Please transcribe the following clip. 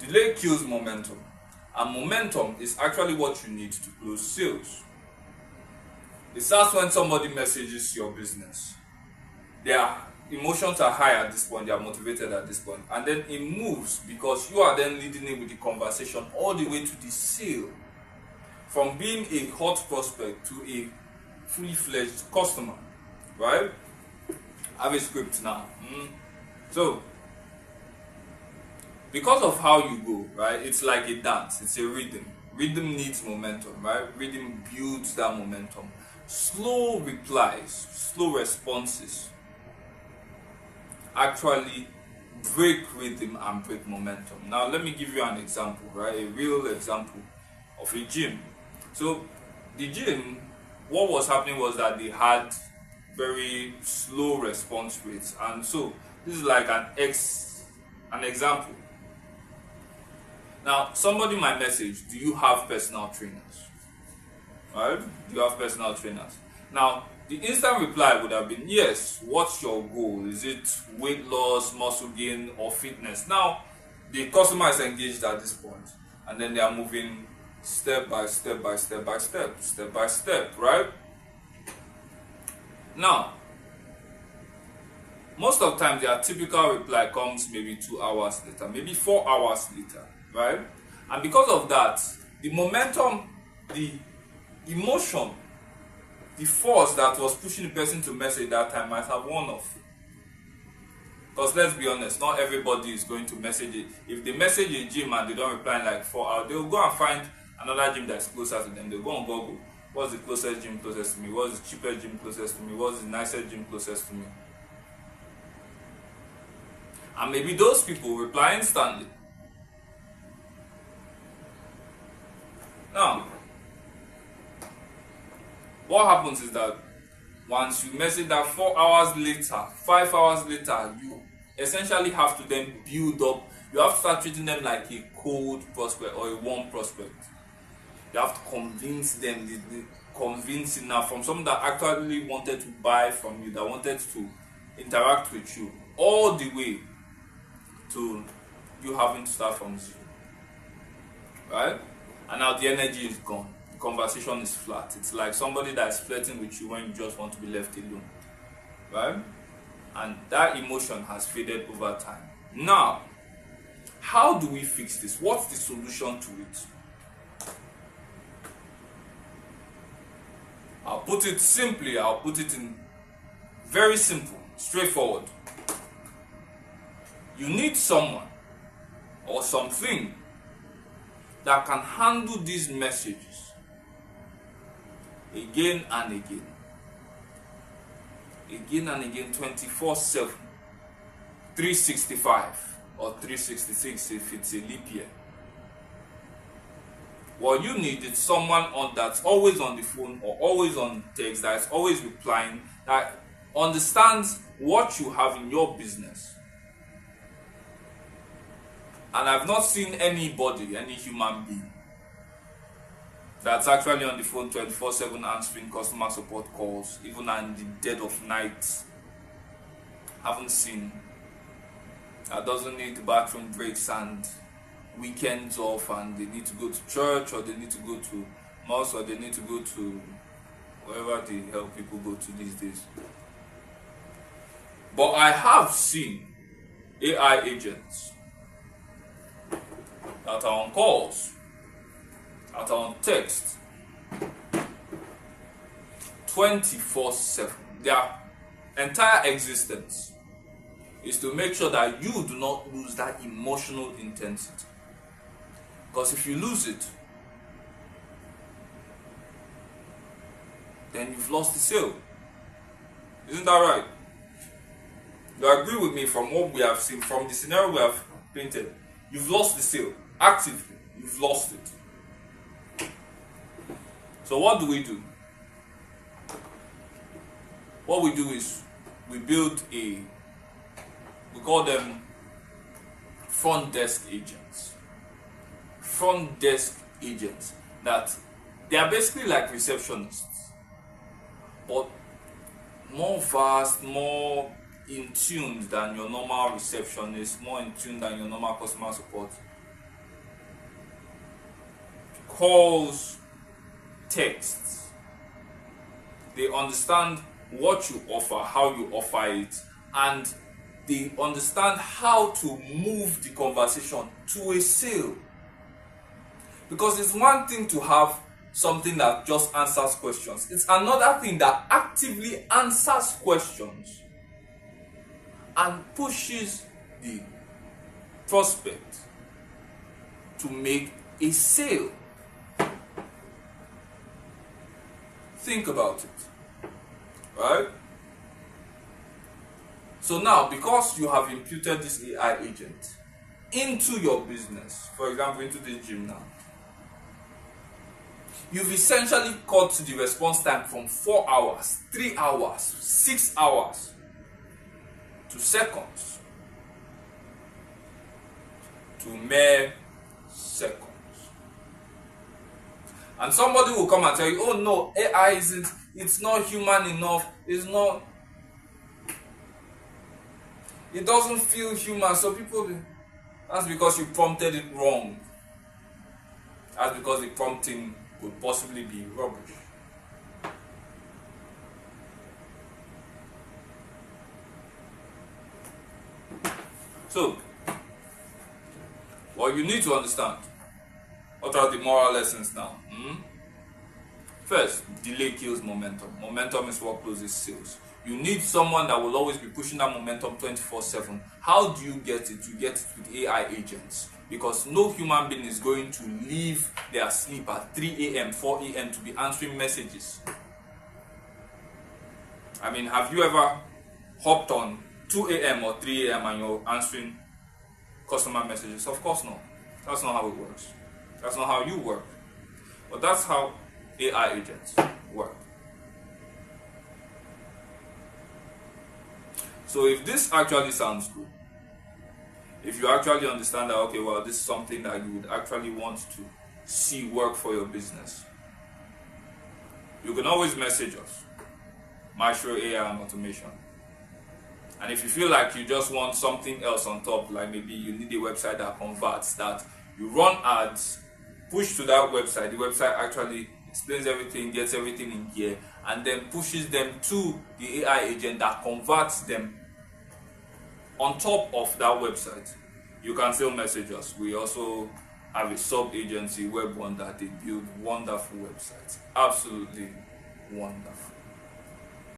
Delay kills momentum, and momentum is actually what you need to close sales. It starts when somebody messages your business. Their emotions are high at this point, they are motivated at this point, and then it moves because you are then leading it with the conversation all the way to the sale. From being a hot prospect to a fully fledged customer, right? I have a script now. So, because of how you go, right? It's like a dance, it's a rhythm. Rhythm needs momentum, right? Rhythm builds that momentum. Slow replies, slow responses actually break rhythm and break momentum. Now, let me give you an example, right? A real example of a gym. So, the gym, what was happening was that they had very slow response rates, and so this is like an example. Now, somebody might message, do you have personal trainers? Right? Do you have personal trainers? Now, the instant reply would have been, yes, what's your goal? Is it weight loss, muscle gain, or fitness? Now, the customer is engaged at this point, and then they are moving step by step by step by step, step by step, right? Now, most of the time, their typical reply comes maybe 2 hours later, maybe 4 hours later, right? And because of that, the momentum, the emotion, the force that was pushing the person to message that time might have worn off. Because let's be honest, not everybody is going to message it. If they message a gym and they don't reply in like 4 hours, they'll go and find another gym that's closer to them. They'll go on Google. What's the closest gym closest to me? What's the cheapest gym closest to me? What's the nicest gym closest to me? And maybe those people reply instantly. Now, what happens is that once you message that 4 hours later, 5 hours later, you essentially have to then build up. You have to start treating them like a cold prospect or a warm prospect. You have to convince them, convincing now from someone that actually wanted to buy from you, that wanted to interact with you, all the way to you having to start from zero, right? And now the energy is gone. The conversation is flat. It's like somebody that's flirting with you when you just want to be left alone, right? And that emotion has faded over time. Now, how do we fix this? What's the solution to it? I'll put it simply. I'll put it in very simple, straightforward. You need someone or something that can handle these messages again and again. Again and again, 24/7, 365 or 366 if it's a leap year. What you need is someone that's always on the phone or always on text, that's always replying, that understands what you have in your business. And I've not seen anybody, any human being, that's actually on the phone 24/7 answering customer support calls, even in the dead of night. Haven't seen. That doesn't need the bathroom breaks and weekends off, and they need to go to church, or they need to go to mosque, or they need to go to wherever the hell people go to these days. But I have seen AI agents that are on calls, that are on text 24/7. Their entire existence is to make sure that you do not lose that emotional intensity. Because if you lose it, then you've lost the sale. Isn't that right? You agree with me from what we have seen, from the scenario we have painted? You've lost the sale. Actively, you've lost it. So what do? What we do is we build we call them front desk agents. Front desk agents that they are basically like receptionists, but more vast, more in tune than your normal receptionist, more in tune than your normal customer support calls, texts. They understand what you offer, how you offer it, and they understand how to move the conversation to a sale. Because it's one thing to have something that just answers questions. It's another thing that actively answers questions and pushes the prospect to make a sale. Think about it, right? So now, because you have imputed this AI agent into your business, for example, into this gym now, you've essentially cut the response time from 4 hours, 3 hours, 6 hours to seconds, to mere seconds. And somebody will come and tell you, oh no, AI it's not human enough, it doesn't feel human. So that's because you prompted it wrong. That's because the prompting could possibly be rubbish. So, what you need to understand, what are the moral lessons now? First, delay kills momentum. Momentum is what closes sales. You need someone that will always be pushing that momentum 24/7. How do you get it? You get it with AI agents. Because no human being is going to leave their sleep at 3 a.m., 4 a.m. to be answering messages. I mean, have you ever hopped on 2 a.m. or 3 a.m. and you're answering customer messages? Of course not. That's not how it works. That's not how you work. But that's how AI agents work. So if this actually sounds good, if you actually understand that, okay, well, this is something that you would actually want to see work for your business, you can always message us, Maestro AI and Automation. And if you feel like you just want something else on top, like maybe you need a website that converts, that you run ads, push to that website, the website actually explains everything, gets everything in gear, and then pushes them to the AI agent that converts them on top of that website, you can still message us. We also have a sub-agency, Web Wonder. They build wonderful websites. Absolutely wonderful.